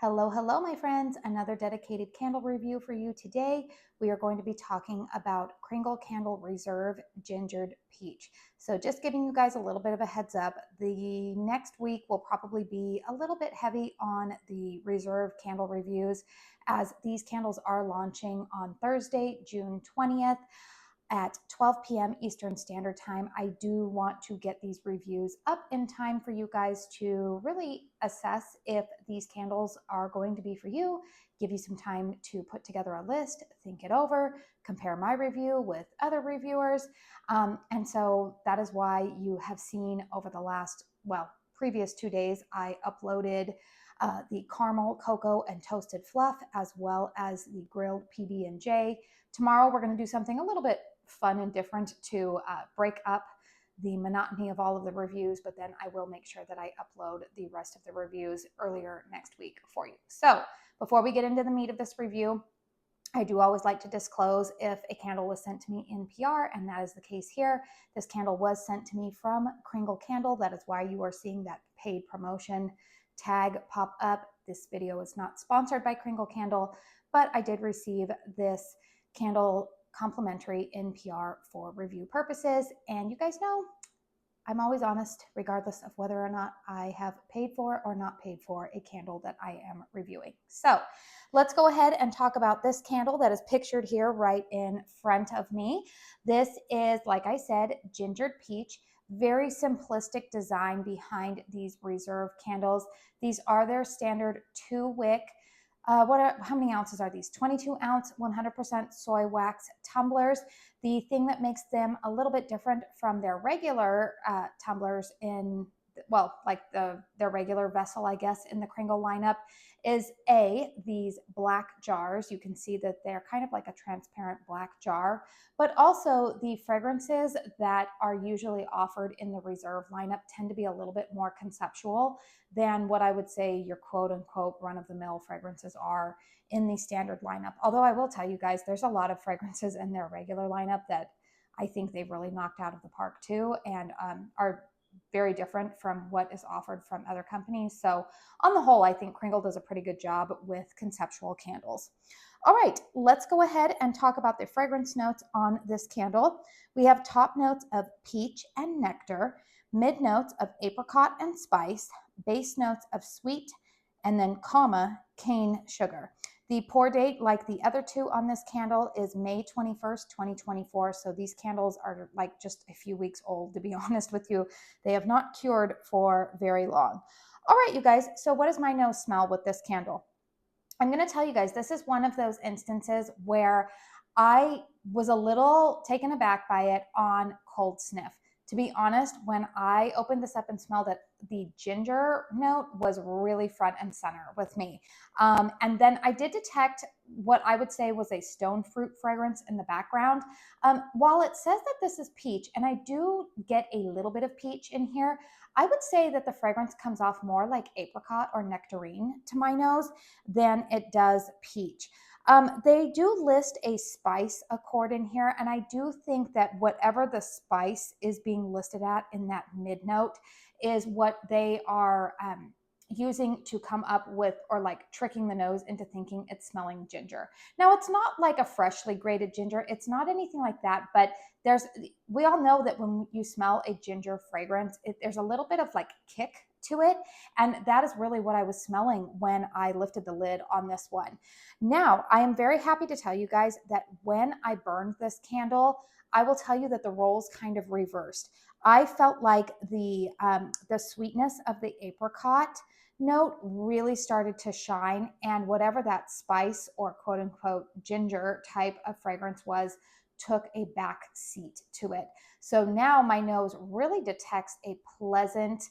Hello, hello, my friends. Another dedicated candle review for you today. We are going to be talking about Kringle Candle Reserve Gingered Peach. So just giving you guys a little bit of a heads up, the next week will probably be a little bit heavy on the Reserve candle reviews as these candles are launching on Thursday, June 20th. At 12 p.m. Eastern Standard Time. I do want to get these reviews up in time for you guys to really assess if these candles are going to be for you, give you some time to put together a list, think it over, compare my review with other reviewers. And so that is why you have seen over the last, previous 2 days, I uploaded the caramel, cocoa, and toasted fluff, as well as the grilled PB&J. Tomorrow, we're going to do something a little bit fun and different to break up the monotony of all of the reviews, but then I will make sure that I upload the rest of the reviews earlier next week for you. So before we get into the meat of this review, I do always like to disclose if a candle was sent to me in PR, and that is the case here. This candle was sent to me from Kringle Candle. That is why you are seeing that paid promotion tag pop up. This video is not sponsored by Kringle Candle, but I did receive this candle complimentary in PR for review purposes. And you guys know I'm always honest, regardless of whether or not I have paid for or not paid for a candle that I am reviewing. So let's go ahead and talk about this candle that is pictured here right in front of me. This is, like I said, Gingered Peach. Very simplistic design behind these Reserve candles. These are their standard 2-wick. How many ounces are these? 22 ounce, 100% soy wax tumblers. The thing that makes them a little bit different from their regular tumblers their regular vessel, I guess, in the Kringle lineup is these black jars. You can see that they're kind of like a transparent black jar, but also the fragrances that are usually offered in the Reserve lineup tend to be a little bit more conceptual than what I would say your quote unquote run-of-the-mill fragrances are in the standard lineup. Although I will tell you guys, there's a lot of fragrances in their regular lineup that I think they've really knocked out of the park too, and are very different from what is offered from other companies. So on the whole, I think Kringle does a pretty good job with conceptual candles. All right, let's go ahead and talk about the fragrance notes on this candle. We have top notes of peach and nectar, mid notes of apricot and spice, base notes of sweet, and then cane sugar. The pour date, like the other two on this candle, is May 21st, 2024. So these candles are like just a few weeks old, to be honest with you. They have not cured for very long. All right, you guys. So what does my nose smell with this candle? I'm going to tell you guys, this is one of those instances where I was a little taken aback by it on cold sniff. To be honest, when I opened this up and smelled it, the ginger note was really front and center with me. And then I did detect what I would say was a stone fruit fragrance in the background. While it says that this is peach, and I do get a little bit of peach in here, I would say that the fragrance comes off more like apricot or nectarine to my nose than it does peach. They do list a spice accord in here, and I do think that whatever the spice is being listed at in that mid note is what they are using to come up with, or like tricking the nose into thinking it's smelling ginger. Now, it's not like a freshly grated ginger. It's not anything like that, but we all know that when you smell a ginger fragrance, there's a little bit of like kick to it. And that is really what I was smelling when I lifted the lid on this one. Now, I am very happy to tell you guys that when I burned this candle, I will tell you that the roles kind of reversed. I felt like the sweetness of the apricot note really started to shine, and whatever that spice or quote unquote ginger type of fragrance was took a back seat to it. So now my nose really detects a pleasant,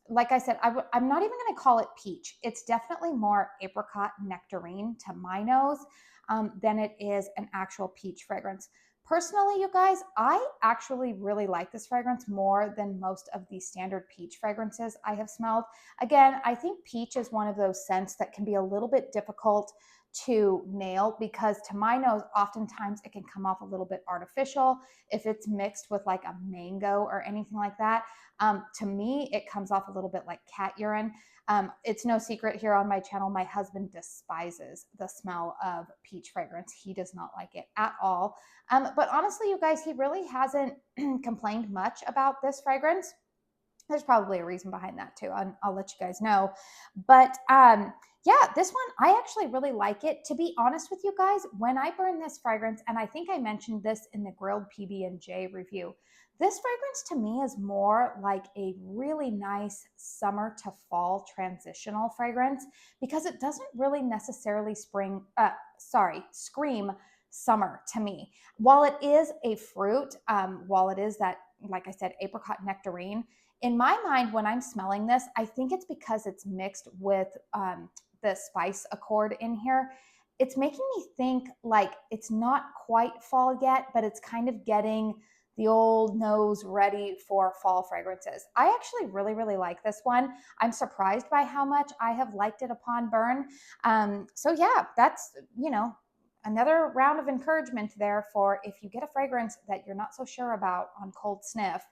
like I said, I'm not even going to call it peach. It's definitely more apricot nectarine to my nose than it is an actual peach fragrance. Personally, you guys, I actually really like this fragrance more than most of the standard peach fragrances I have smelled. Again, I think peach is one of those scents that can be a little bit difficult to nail because to my nose, oftentimes it can come off a little bit artificial if it's mixed with like a mango or anything like that. To me, it comes off a little bit like cat urine. It's no secret here on my channel, my husband despises the smell of peach fragrance. He does not like it at all. But honestly, you guys, he really hasn't complained much about this fragrance. There's probably a reason behind that too. I'll let you guys know. But yeah, this one, I actually really like it. To be honest with you guys, when I burn this fragrance, and I think I mentioned this in the grilled PB&J review, this fragrance to me is more like a really nice summer to fall transitional fragrance because it doesn't really necessarily scream summer to me. While it is a fruit, while it is that, like I said, apricot nectarine, in my mind, when I'm smelling this, I think it's because it's mixed with the spice accord in here. It's making me think like it's not quite fall yet, but it's kind of getting the old nose ready for fall fragrances. I actually really, really like this one. I'm surprised by how much I have liked it upon burn. So yeah, that's, another round of encouragement there for if you get a fragrance that you're not so sure about on cold sniff.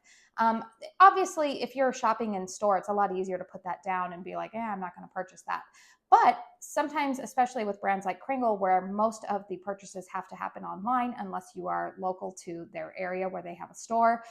Obviously, if you're shopping in store, it's a lot easier to put that down and be like, I'm not going to purchase that. But sometimes, especially with brands like KRINGLE, where most of the purchases have to happen online unless you are local to their area where they have a store,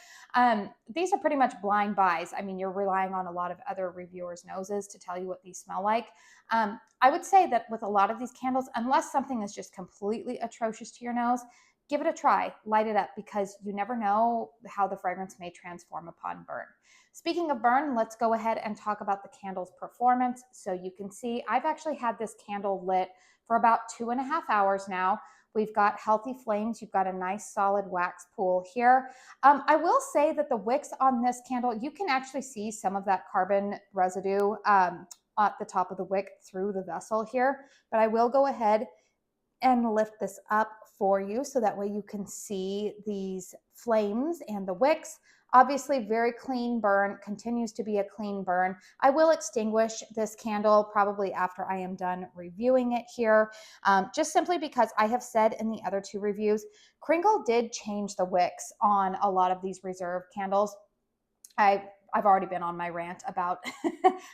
these are pretty much blind buys. I mean, you're relying on a lot of other reviewers' noses to tell you what these smell like. I would say that with a lot of these candles, unless something is just completely atrocious to your nose, give it a try, light it up, because you never know how the fragrance may transform upon burn. Speaking of burn, let's go ahead and talk about the candle's performance. So you can see I've actually had this candle lit for about 2.5 hours now. We've got healthy flames. You've got a nice solid wax pool here. I will say that the wicks on this candle, you can actually see some of that carbon residue at the top of the wick through the vessel here, but I will go ahead and lift this up for you so that way you can see these flames and the wicks. Obviously, very clean burn, continues to be a clean burn. I will extinguish this candle probably after I am done reviewing it here, just simply because I have said in the other two reviews, KRINGLE did change the wicks on a lot of these reserve candles. I've already been on my rant about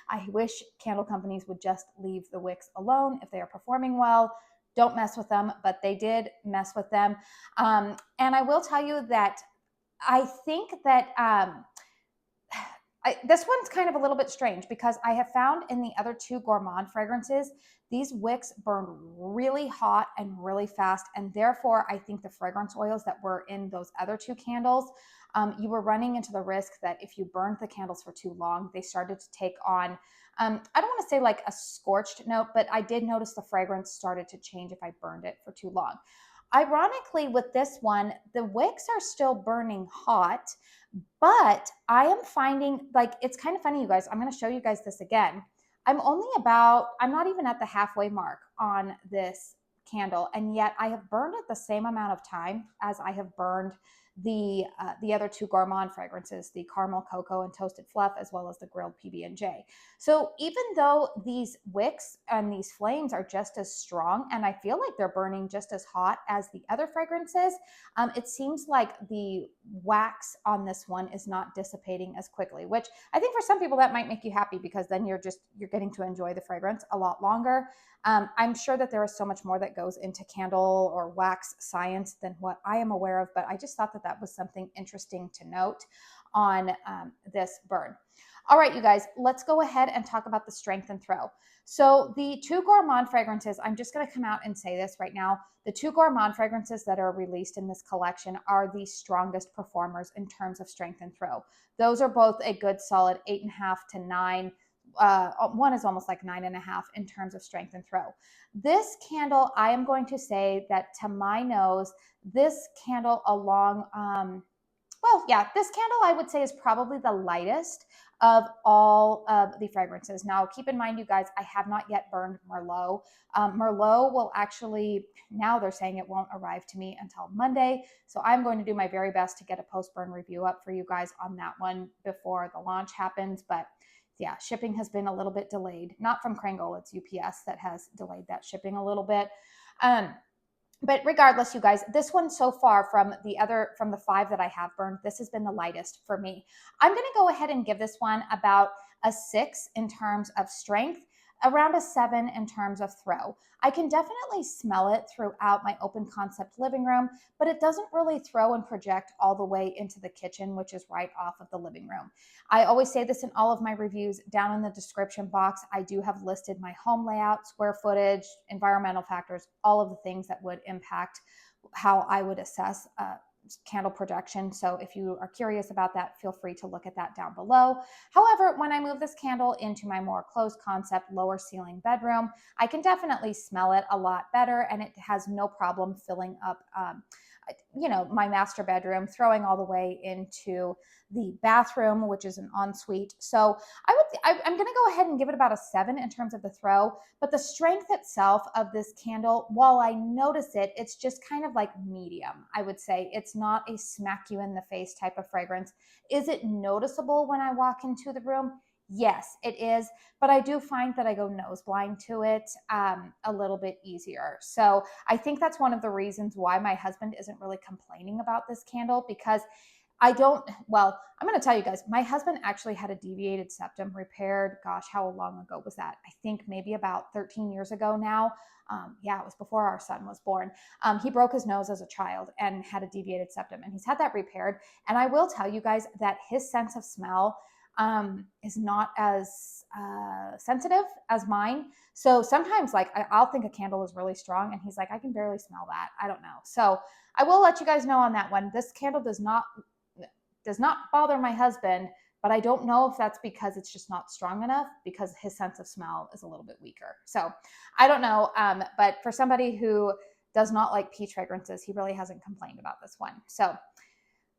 I wish candle companies would just leave the wicks alone if they are performing well. Don't mess with them, but they did mess with them. And I will tell you that I think that this one's kind of a little bit strange because I have found in the other two gourmand fragrances, these wicks burn really hot and really fast. And therefore, I think the fragrance oils that were in those other two candles, you were running into the risk that if you burned the candles for too long, they started to take on, I don't want to say like a scorched note, but I did notice the fragrance started to change if I burned it for too long. Ironically, with this one, the wicks are still burning hot, but I am finding, like, it's kind of funny, you guys. I'm going to show you guys this again. I'm not even at the halfway mark on this candle, and yet I have burned it the same amount of time as I have burned the other two gourmand fragrances, the caramel cocoa and toasted fluff, as well as the grilled PB&J. So even though these wicks and these flames are just as strong, and I feel like they're burning just as hot as the other fragrances, it seems like the wax on this one is not dissipating as quickly, which I think for some people that might make you happy because then you're getting to enjoy the fragrance a lot longer. I'm sure that there is so much more that goes into candle or wax science than what I am aware of, but I just thought that that was something interesting to note on this burn. All right, you guys, let's go ahead and talk about the strength and throw. So the two gourmand fragrances, I'm just going to come out and say this right now. The two gourmand fragrances that are released in this collection are the strongest performers in terms of strength and throw. Those are both a good solid 8.5 to 9. One is almost like 9.5 in terms of strength and throw. This candle, I am going to say that to my nose, this candle this candle I would say is probably the lightest of all of the fragrances. Now, keep in mind, you guys, I have not yet burned Merlot. Merlot will actually, now they're saying it won't arrive to me until Monday. So I'm going to do my very best to get a post-burn review up for you guys on that one before the launch happens. But yeah, shipping has been a little bit delayed. Not from KRINGLE, it's UPS that has delayed that shipping a little bit. But regardless, you guys, this one so far from the 5 that I have burned, this has been the lightest for me. I'm going to go ahead and give this one about a 6 in terms of strength, around a 7 in terms of throw. I can definitely smell it throughout my open concept living room, but it doesn't really throw and project all the way into the kitchen, which is right off of the living room. I always say this in all of my reviews. Down in the description box, I do have listed my home layout, square footage, environmental factors, all of the things that would impact how I would assess candle projection. So if you are curious about that, feel free to look at that down below. However, when I move this candle into my more closed concept lower ceiling bedroom, I can definitely smell it a lot better, and it has no problem filling up my master bedroom, throwing all the way into the bathroom, which is an ensuite. So I'm going to go ahead and give it about a 7 in terms of the throw, but the strength itself of this candle, while I notice it, it's just kind of like medium. I would say it's not a smack you in the face type of fragrance. Is it noticeable when I walk into the room? Yes, it is, but I do find that I go nose blind to it a little bit easier. So I think that's one of the reasons why my husband isn't really complaining about this candle, because I'm going to tell you guys, my husband actually had a deviated septum repaired. Gosh, how long ago was that? I think maybe about 13 years ago now. It was before our son was born. He broke his nose as a child and had a deviated septum, and he's had that repaired. And I will tell you guys that his sense of smell is not as sensitive as mine. So sometimes I'll think a candle is really strong and he's like, I can barely smell that. I don't know. So I will let you guys know on that one. This candle does not bother my husband, but I don't know if that's because it's just not strong enough, because his sense of smell is a little bit weaker. So I don't know. But for somebody who does not like peach fragrances, he really hasn't complained about this one. So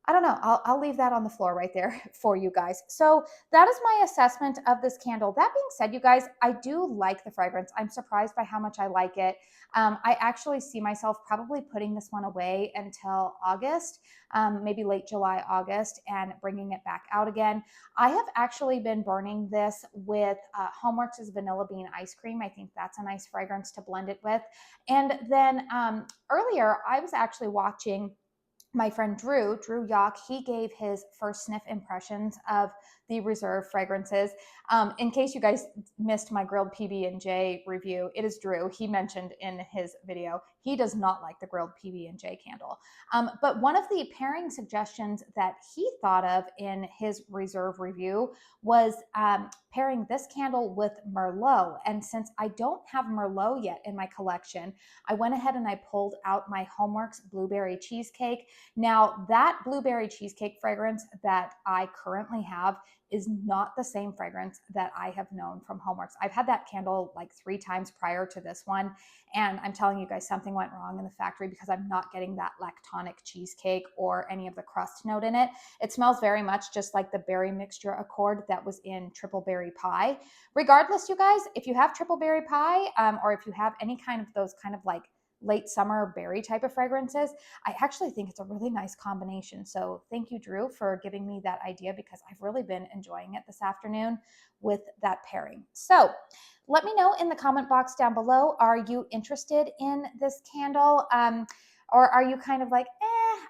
I don't know. I'll leave that on the floor right there for you guys. So that is my assessment of this candle. That being said, you guys, I do like the fragrance. I'm surprised by how much I like it. I actually see myself probably putting this one away until August, maybe late July, August, and bringing it back out again. I have actually been burning this with Homeworks' Vanilla Bean Ice Cream. I think that's a nice fragrance to blend it with. And then earlier, I was actually watching my friend Drew Yock. He gave his first sniff impressions of the Reserve fragrances. In case you guys missed my grilled PB&J review, it is Drew. He mentioned in his video, he does not like the grilled PB&J candle. But one of the pairing suggestions that he thought of in his Reserve review was pairing this candle with Merlot. And since I don't have Merlot yet in my collection, I went ahead and I pulled out my Homeworks Blueberry Cheesecake. Now, that blueberry cheesecake fragrance that I currently have is not the same fragrance that I have known from Homeworks. I've had that candle like 3 times prior to this one, and I'm telling you guys, something went wrong in the factory because I'm not getting that lactonic cheesecake or any of the crust note in it. It smells very much just like the berry mixture accord that was in Triple Berry Pie. Regardless, you guys, if you have Triple Berry Pie, or if you have any kind of those kind of like late summer berry type of fragrances, I actually think it's a really nice combination. So thank you, Drew, for giving me that idea, because I've really been enjoying it this afternoon with that pairing. So let me know in the comment box down below, are you interested in this candle? Or are you kind of like,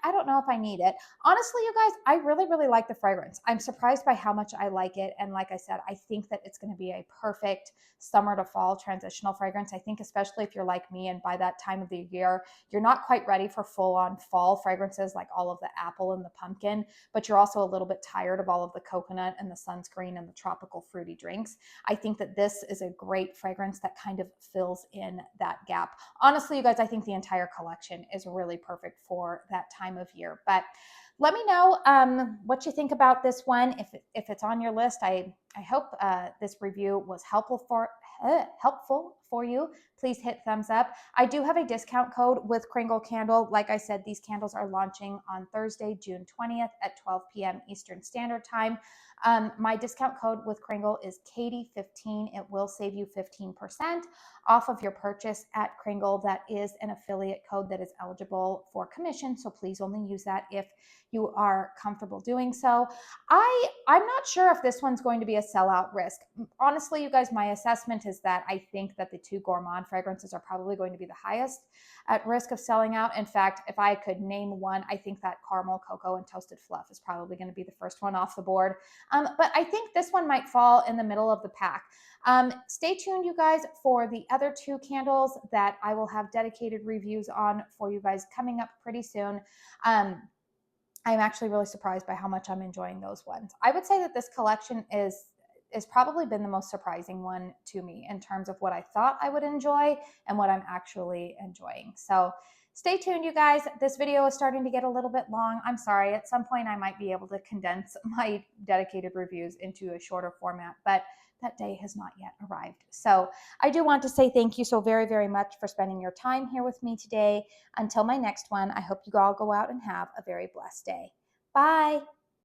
I don't know if I need it? Honestly, you guys, I really, really like the fragrance. I'm surprised by how much I like it. And like I said, I think that it's going to be a perfect summer to fall transitional fragrance. I think especially if you're like me and by that time of the year, you're not quite ready for full on fall fragrances like all of the apple and the pumpkin, but you're also a little bit tired of all of the coconut and the sunscreen and the tropical fruity drinks. I think that this is a great fragrance that kind of fills in that gap. Honestly, you guys, I think the entire collection is really perfect for that time of year. But let me know what you think about this one. If it's on your list, I hope this review was helpful for you. Please hit thumbs up. I do have a discount code with Kringle Candle. Like I said, these candles are launching on Thursday, June 20th at 12 p.m. Eastern Standard Time. My discount code with Kringle is Katie15. It will save you 15% off of your purchase at Kringle. That is an affiliate code that is eligible for commission, so please only use that if you are comfortable doing so. I'm not sure if this one's going to be a sellout risk. Honestly, you guys, my assessment comment is that I think that the 2 gourmand fragrances are probably going to be the highest at risk of selling out. In fact, if I could name one, I think that caramel, cocoa, and toasted fluff is probably going to be the first one off the board. But I think this one might fall in the middle of the pack. Stay tuned, you guys, for the other 2 candles that I will have dedicated reviews on for you guys coming up pretty soon. I'm actually really surprised by how much I'm enjoying those ones. I would say that this collection is probably been the most surprising one to me in terms of what I thought I would enjoy and what I'm actually enjoying. So stay tuned, you guys. This video is starting to get a little bit long. I'm sorry. At some point, I might be able to condense my dedicated reviews into a shorter format, but that day has not yet arrived. So I do want to say thank you so very, very much for spending your time here with me today. Until my next one, I hope you all go out and have a very blessed day. Bye.